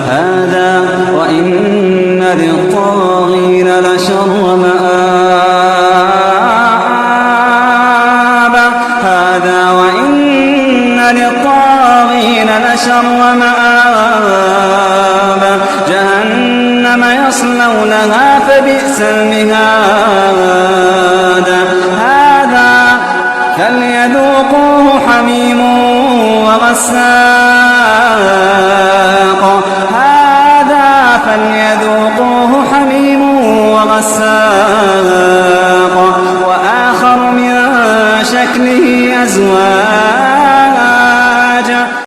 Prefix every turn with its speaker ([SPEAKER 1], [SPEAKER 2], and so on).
[SPEAKER 1] هذا وإن للطاغين لشر مآب هذا وإن للطاغين لشر مآب جهنم يصلونها فبئس المهاد هذا فليذوقوه حميم وغساق هذا فليذوقوه حميم وغساق وآخر من شكله أزواج